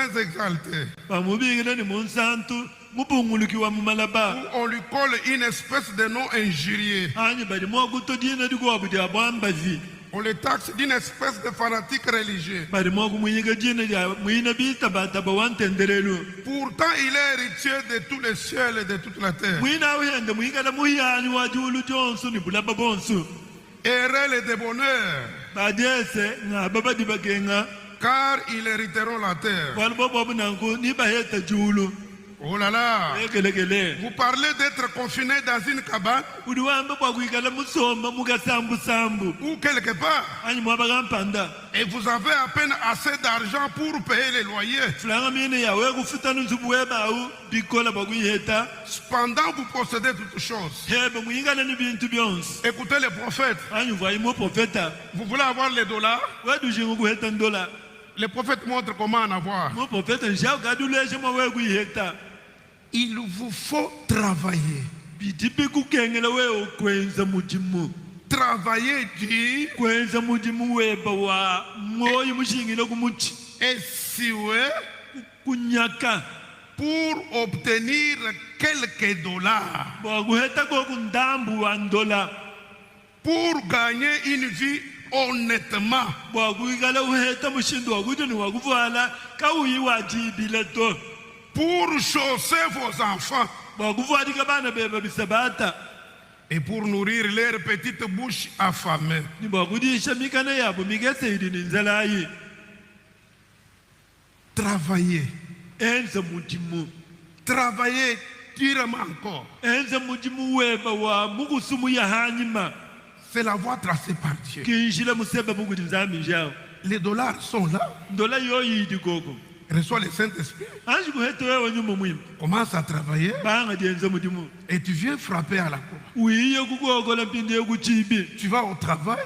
très exalté. Où On lui colle une espèce de nom injurié. On le taxe d'une espèce de fanatique religieux. Pourtant, il est héritier de tous les cieux et de toute la terre. Heureux et de bonheur, car ils hériteront la terre. Oh là là, vous parlez d'être confiné dans une cabane ou quelque part, et vous avez à peine assez d'argent pour payer les loyers. Cependant, vous possédez toutes choses. Écoutez les prophètes. Vous voulez avoir les dollars? Les prophètes montrent comment en avoir. Il vous faut travailler. Travailler dur. Et suer pour obtenir quelques dollars. Pour gagner une vie honnêtement. Pour chausser vos enfants. Et pour nourrir leurs petites bouches affamées. Travailler. Travailler durement encore. C'est la voie tracée par Dieu. Les dollars sont là. Reçois le Saint-Esprit. Commence à travailler. Et tu viens frapper à la porte. Tu vas au travail.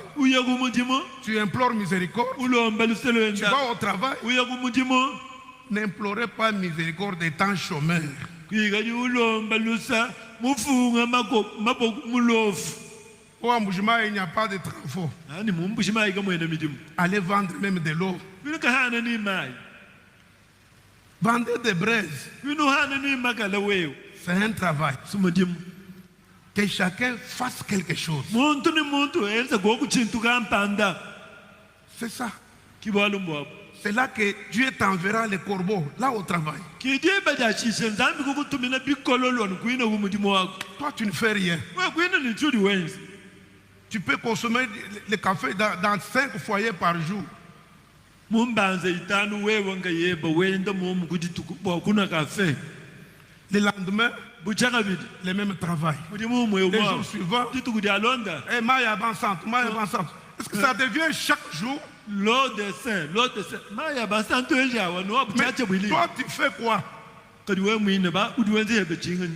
Tu implores miséricorde. Tu vas au travail. N'implorez pas miséricorde étant chômeur. Au Amboujima, il n'y a pas de travaux. Allez vendre même de l'eau. Vendez des braises. C'est un travail. Que chacun fasse quelque chose. C'est ça. C'est là que Dieu t'enverra les corbeaux, là au travail. Toi, tu ne fais rien. Tu peux consommer le café dans 5 foyers par jour. Le lendemain, le même travail. Les jours suivants, est-ce que ça devient chaque jour? L'eau de Saint. Mais toi, tu fais quoi?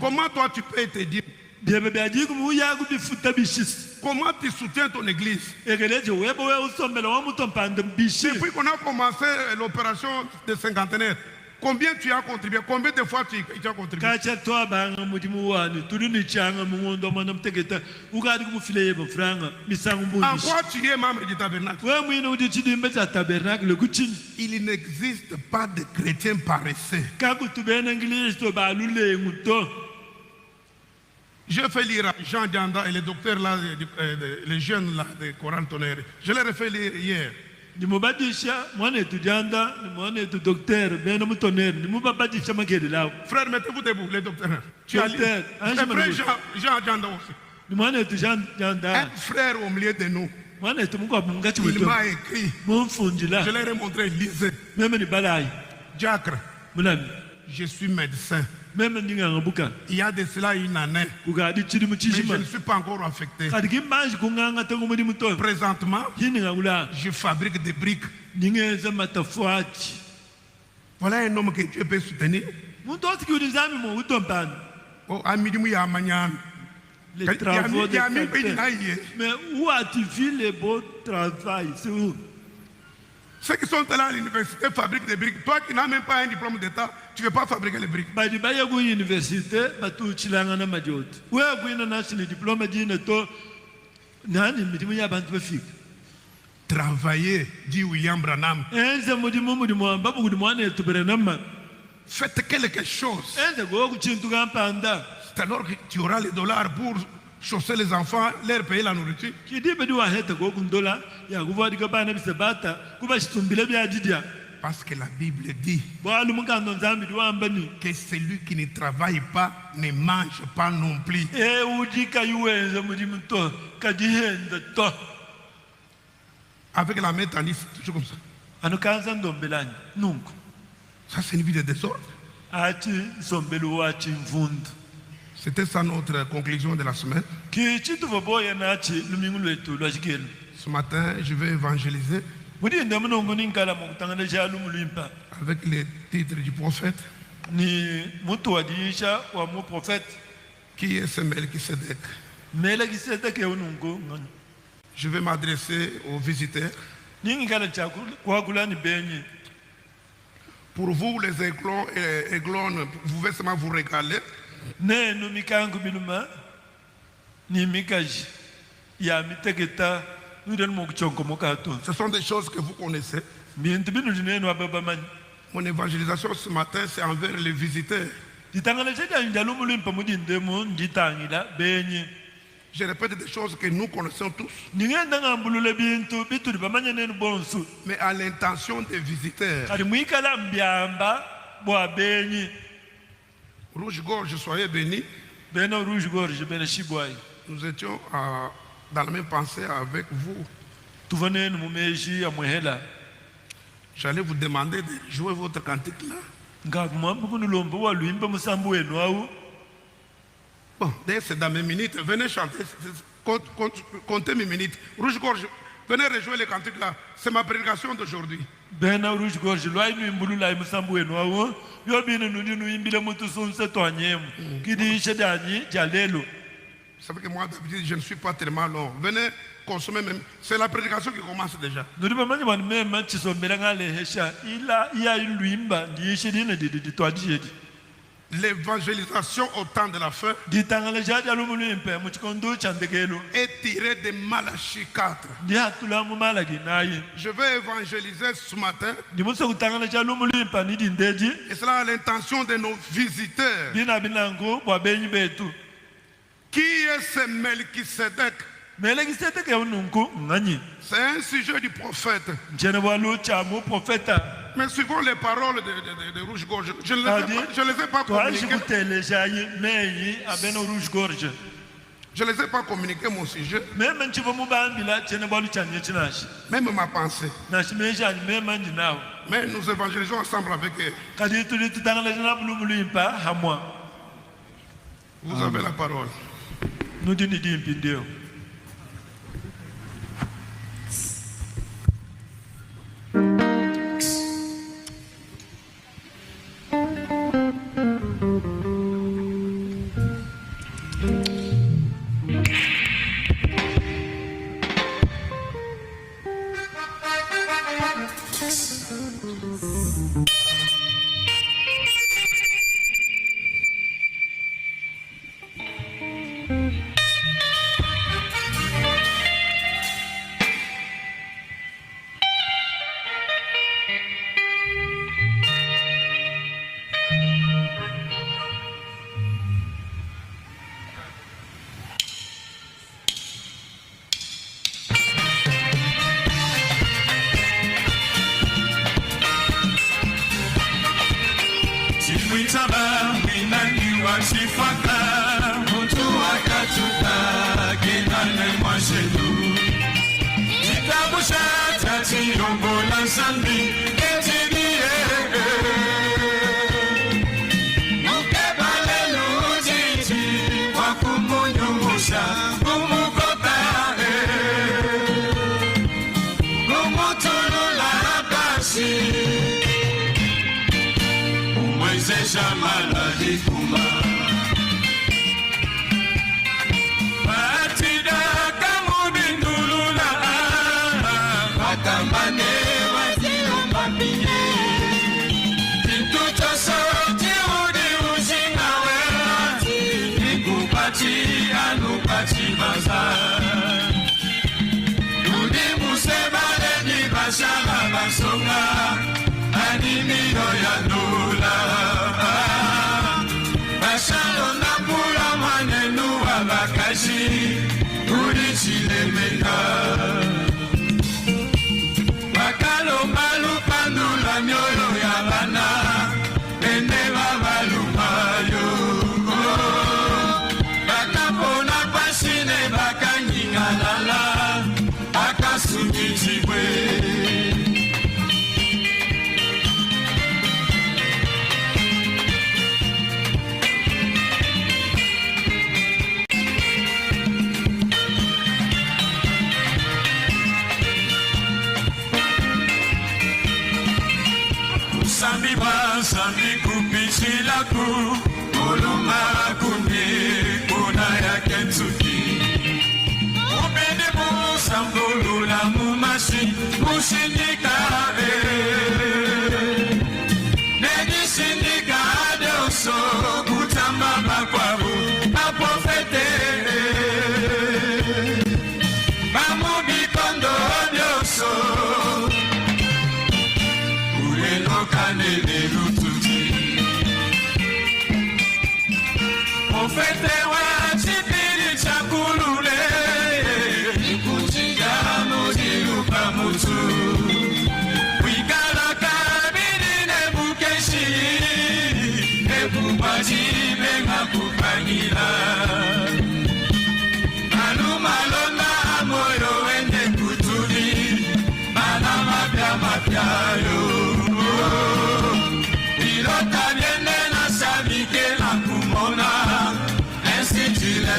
Comment toi, tu peux te dire? Comment tu soutiens ton église? Depuis qu'on a commencé l'opération de cinquantenaire, combien tu as contribué? Combien de fois tu as contribué? En quoi tu es membre du tabernacle? Il n'existe pas de chrétiens paresseux. Je fais lire à Jean Dianda et les docteurs là, les jeunes là, de Coran Tonnerre. Je les ai fait lire hier. Frère, mettez-vous debout, les docteurs. Tu as lu. C'est vrai, Jean Dianda aussi. Un frère au milieu de nous. Il m'a écrit. Je leur ai montré, lisez. Diacre, je suis médecin. Il y a de cela une année. Mais je ne suis pas encore affecté. Présentement, je fabrique des briques. Voilà un homme que Dieu peut soutenir. Oh, les travaux de mais où as-tu vu les beaux travaux? C'est où? Ceux qui sont allés à l'université fabriquent des briques. Toi qui n'as même pas un diplôme d'État, tu ne veux pas fabriquer les briques. travailler, dit William Branham. Faites quelque chose. C'est alors que tu auras les dollars pour chausser les enfants, leur payer la nourriture. Parce que la Bible dit que celui qui ne travaille pas ne mange pas non plus. Avec la main tendue, toujours comme ça. Ça, c'est une vie de désordre. C'était ça notre conclusion de la semaine. Ce matin, je vais évangéliser avec les titres du prophète. Qui est ce Melchisedec? Je vais m'adresser aux visiteurs. Pour vous, les aiglons et aiglones, vous pouvez seulement vous régaler. Ce sont des choses que vous connaissez. Mon évangélisation ce matin, c'est envers les visiteurs. Je répète des choses que nous connaissons tous. Mais à l'intention des visiteurs. Rouge-gorge, soyez bénis. Nous étions dans la même pensée avec vous. J'allais vous demander de jouer votre cantique là. Bon, d'ailleurs c'est dans mes minutes. Venez chanter. Comptez mes minutes. Rouge-gorge, venez rejoindre les cantiques là. C'est ma prédication d'aujourd'hui. Vous savez que moi d'habitude je ne suis pas tellement long. Venez consommer même. C'est la prédication qui commence déjà. L'évangélisation au temps de la fin est tirée de Malachie 4. Je vais évangéliser ce matin. Et cela à l'intention de nos visiteurs. Qui est ce Melchisedec? C'est un sujet du prophète. Mais suivant les paroles de Rouge-gorge, je ne les ai pas communiquées. Je ne les ai pas communiqué mon sujet. Même ma pensée. Mais nous évangélisons ensemble avec eux. Vous avez la parole. Anu pati baza, udi musebale.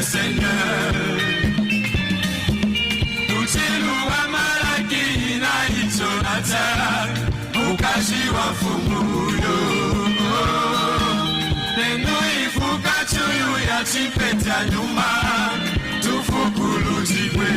Seigneur, tuchiluwa malaki na ichonata mukashi wa fumuyo nenu ifuka chuyu ya chipeta nyuma tufukulu jibwe.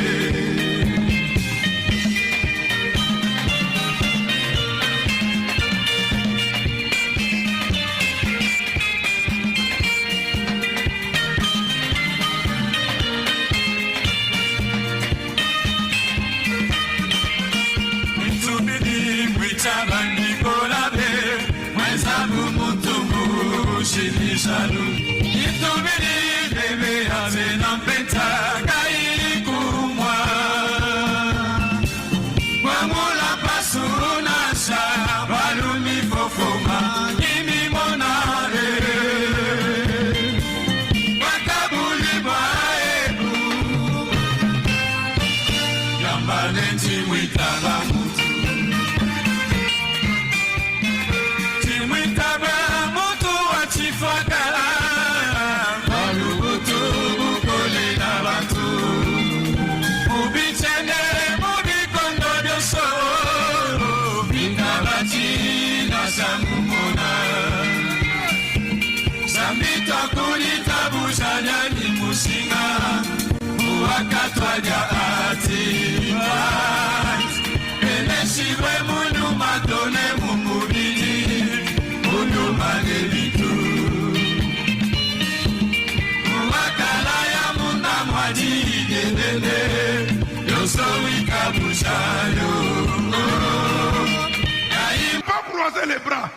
Les bras.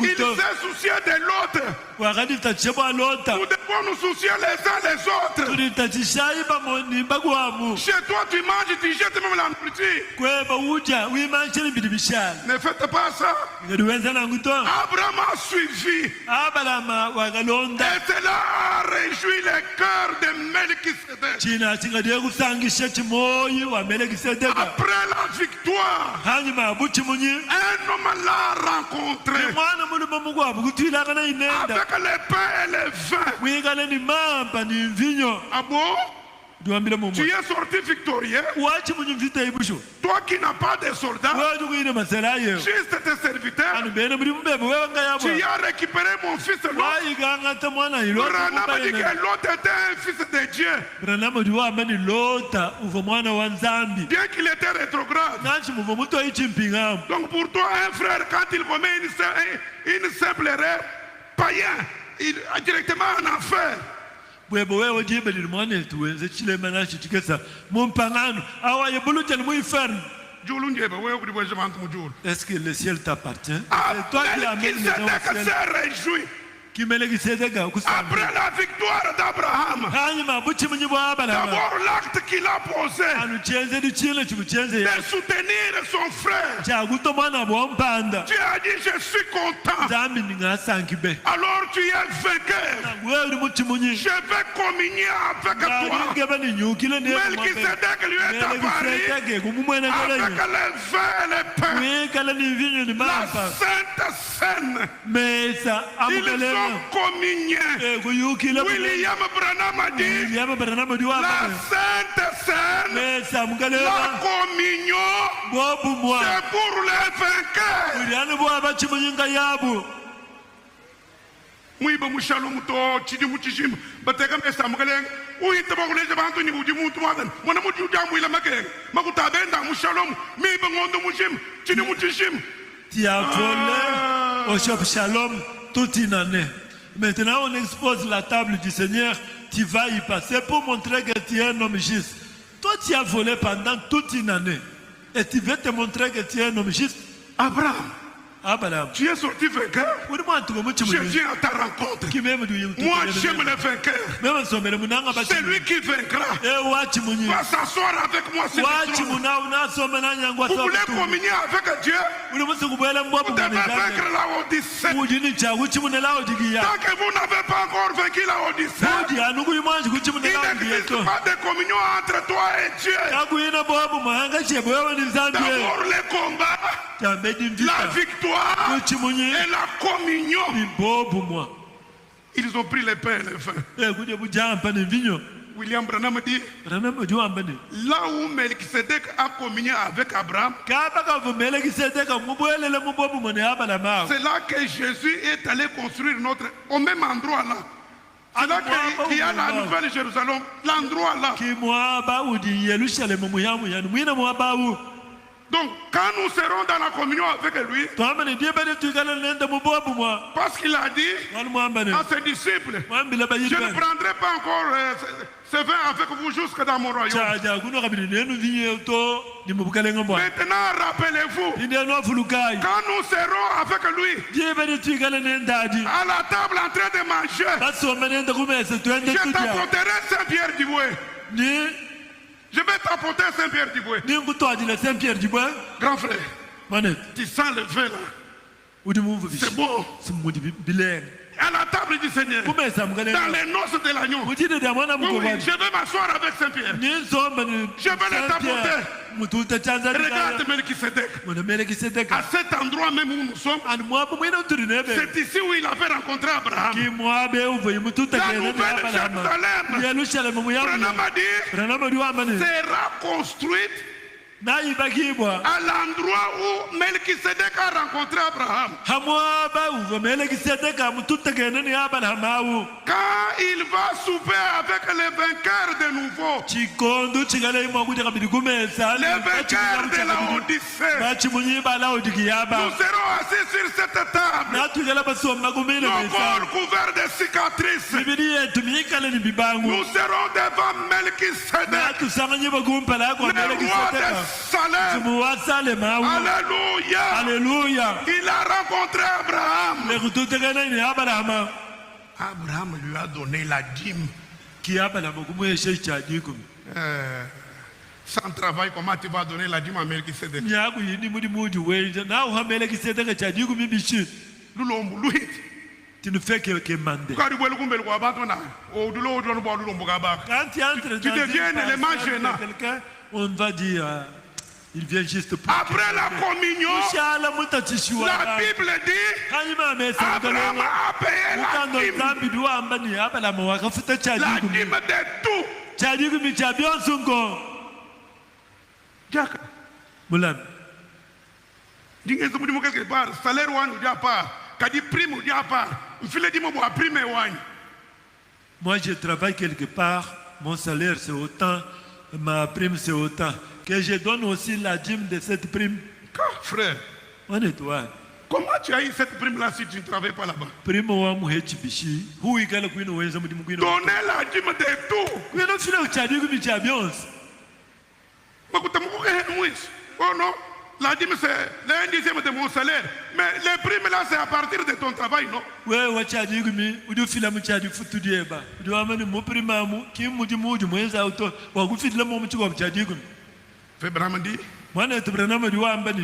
Il s'est soucié de l'autre. Nous devons nous soucier les uns des autres. Chez toi, tu manges, tu jettes même la nourriture. Ne faites pas ça. Abraham a suivi. Et cela a réjoui le cœur de Melchisedec. Après la victoire, un homme l'a rencontré avec le pain et le vin. Ah bon? Tu es sorti victorieux. Toi qui n'as pas de soldats, juste tes serviteurs, tu as récupéré mon fils Lot. Branham a dit que Lot était un fils de Dieu. Bien qu'il était rétrograde. Donc pour toi, un frère, quand il commet une simple erreur, païen, il est directement en enfer. Quand tu Est-ce que le ciel t'appartient? Ah, Toi qui amènes les gens au ciel. s'est réjoui après la victoire d'Abraham. D'abord l'acte qu'il a posé de soutenir son frère. Dieu a dit je suis content. Alors tu es vainqueur. Je vais communier avec toi. Melchisedec lui est apparu avec les vins et les pains. La Sainte Seine. Ils ont communié. William Branham a dit la Sainte Seine, la communion, c'est pour les vainqueurs. Mwiba mushalom to chidi muchishim bateka mesa mukaleng uyita bakuleje bantu ni udi muntu wadan mwana muti udamu ila makeng makutabenda mushalom miba ngondo mushim chidi muchishim. Tu as volé au shop Shalom toute une année. Maintenant, on expose la table du Seigneur. Tu vas y passer pour montrer que tu es un homme juste. Toi, tu as volé pendant toute une année. Et tu veux te montrer que tu es un homme juste. Abraham, tu es sorti vainqueur. Je viens à ta rencontre. Moi, j'aime les vainqueurs. C'est lui qui vaincra. Va s'asseoir avec moi. Vous voulez communier avec Dieu? Vous devez vaincre la Odyssée. Tant que vous n'avez pas encore vaincu la Odyssée, il n'existe pas de communion entre toi et Dieu. D'abord les combats, la victoire et la communion. Ils ont pris les pains et les vins. William Branham dit là où Melchisedec a communié avec Abraham, c'est là que Jésus est allé construire au même endroit là. C'est là qu'il y a la nouvelle Jérusalem, l'endroit là. Donc, quand nous serons dans la communion avec lui, parce qu'il a dit à ses disciples, je ne prendrai pas encore ce vin avec vous jusque dans mon royaume. Maintenant, rappelez-vous, quand nous serons avec lui, à la table en train de manger, je t'apporterai Saint-Pierre du Bouet. Je vais t'apporter Saint-Pierre du Bouet. Grand frère, tu sens le vin là. C'est beau. À la table du Seigneur, dans les noces de l'agneau. Oui, je vais m'asseoir avec Saint-Pierre. Je vais le t'apporter. Regarde Melchisedec. À cet endroit même où nous sommes, c'est ici où il avait rencontré Abraham. La nouvelle Jérusalem, Branham a dit, sera construite à l'endroit où Melchisedec a rencontré Abraham. Quand il va souper avec les vainqueurs de nouveau, les vainqueurs de la Odyssée, nous serons assis sur cette table, nos corps couverts de cicatrices. Nous serons devant Melchisedec, le roi des Salem. Alléluia. Alléluia. Il a rencontré Abraham. Abraham lui a donné la dîme. Sans travail, comment tu vas donner la dîme à Melchisedec? Tu ne fais que mander. Quand tu entres tu deviens un élément gênant. On va dire, il vient juste pour... Après la communion, la Bible dit, Abraham a payé la dîme. La dîme de tout. Jacques. Moulin. Quelque part, salaire ou à part, kadi prime ou à part, moi je travaille quelque part, mon salaire c'est autant, ma prime c'est autant. Que je donne aussi la dîme de cette prime. Frère, on est toi. Comment tu as eu cette prime là si tu ne travailles pas là-bas? Donner la dîme de tout. oh non, la dîme c'est l'un dixième de mon salaire. Mais les primes là, c'est à partir de ton travail, non? Oui, tu as dit que tu fais la moitié du foot. Tu as amené mon prime qui m'a dit que tu as auto. Tu fais le moment où tu as dit que. Fais Bramandi. Moi, je suis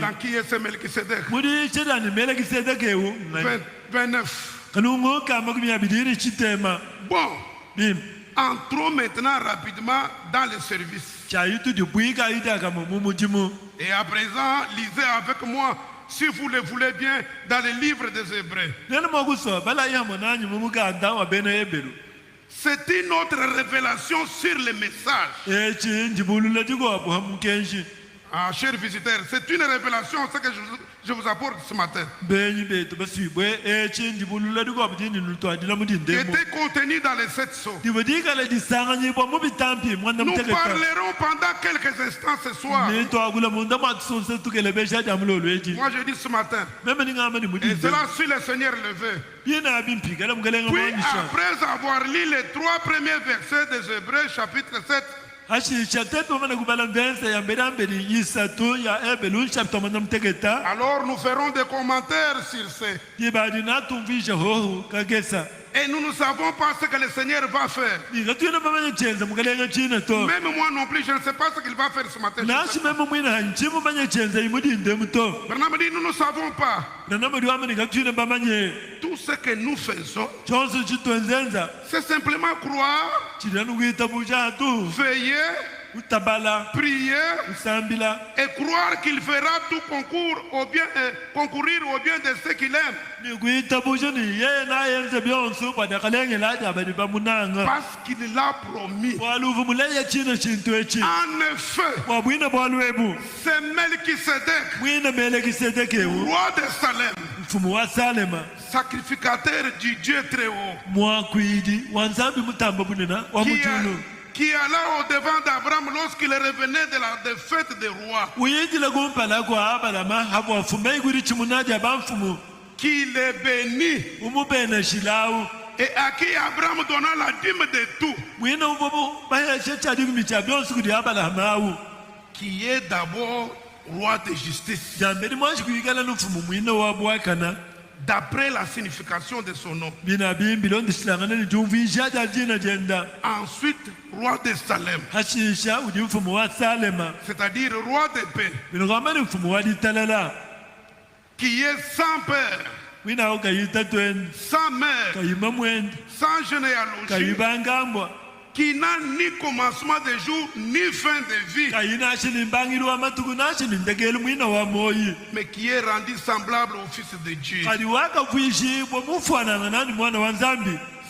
dans qui est ce Melchisedec? 29. Bon. Entrons maintenant rapidement dans le service. Et à présent, lisez avec moi, si vous le voulez bien, dans le livre des Hébreux. C'est une autre révélation sur le message. Ah, chers visiteurs, c'est une révélation, ce que je vous apporte ce matin. Qui était contenu dans les 7 sceaux. Nous parlerons pendant quelques instants ce soir. Moi je dis ce matin, et cela si le Seigneur le veut. Puis après avoir lu les 3 premiers versets des Hébreux chapitre 7, alors nous ferons des commentaires sur ces. Et nous ne savons pas ce que le Seigneur va faire. Même moi non plus, je ne sais pas ce qu'il va faire ce matin. Bernard dit, nous ne savons pas. Tout ce que nous faisons, c'est simplement croire, veiller, prier et croire qu'il fera tout concourir au bien de ceux qu'il aime. Parce qu'il l'a promis. En effet, c'est Melchisedec, roi de Salem, sacrificateur du Dieu très haut, qui alla au devant d'Abraham lorsqu'il revenait de la défaite des rois, qui les bénit et à qui Abraham donna la dîme de tout, qui est d'abord roi de justice, d'après la signification de son nom. Ensuite, roi de Salem, c'est-à-dire roi de paix, qui est sans père, sans mère, sans généalogie, qui n'a ni commencement de jour ni fin de vie, mais qui est rendu semblable au Fils de Dieu.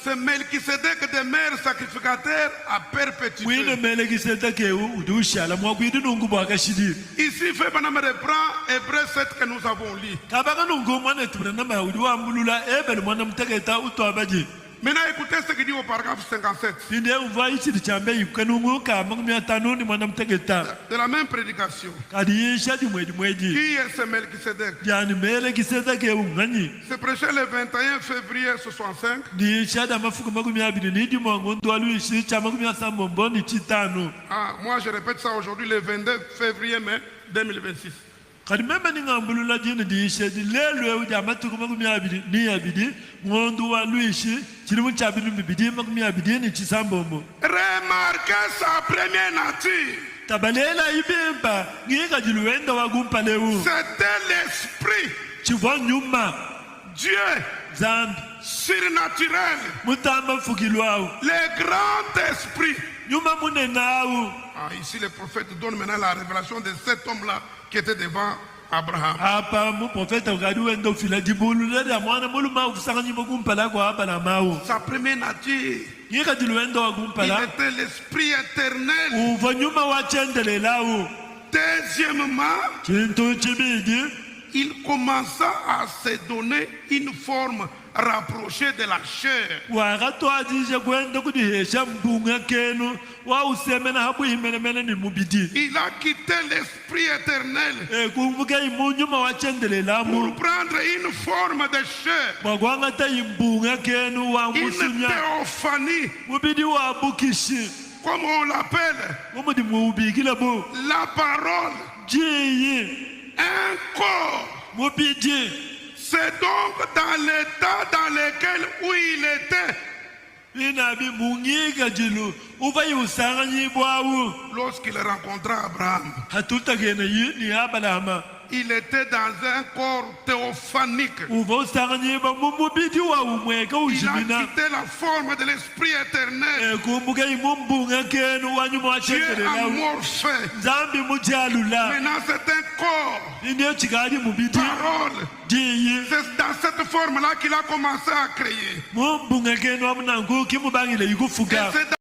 C'est Melchisedec de mère sacrificateur à perpétuité. Ici, Fébana me reprend Hébreux 7 que nous avons lu. Maintenant, écoutez ce qu'il dit au paragraphe 57. De la même prédication. Qui est ce Melchisedec? C'est prêché le 21 février 65. Ah, moi, je répète ça aujourd'hui, le 22 février 2026. Remarquez sa première nature. C'était l'esprit. Dieu surnaturel. Le grand esprit. Ah, ici, le prophète donne maintenant la révélation de cet homme-là qui était devant Abraham. Sa première nature, il était l'esprit éternel. Deuxièmement, il commença à se donner une forme rapprochée de la chair. Il a quitté l'esprit éternel pour prendre une forme de chair, une théophanie, comme on l'appelle, la parole Un corps. C'est donc dans l'état dans lequel où il était. Lorsqu'il rencontra Abraham, il était dans un corps théophanique. Il a quitté la forme de l'esprit éternel. Dieu amorphé. Maintenant c'est un corps. Parole. C'est dans cette forme-là qu'il a commencé à créer. Et c'est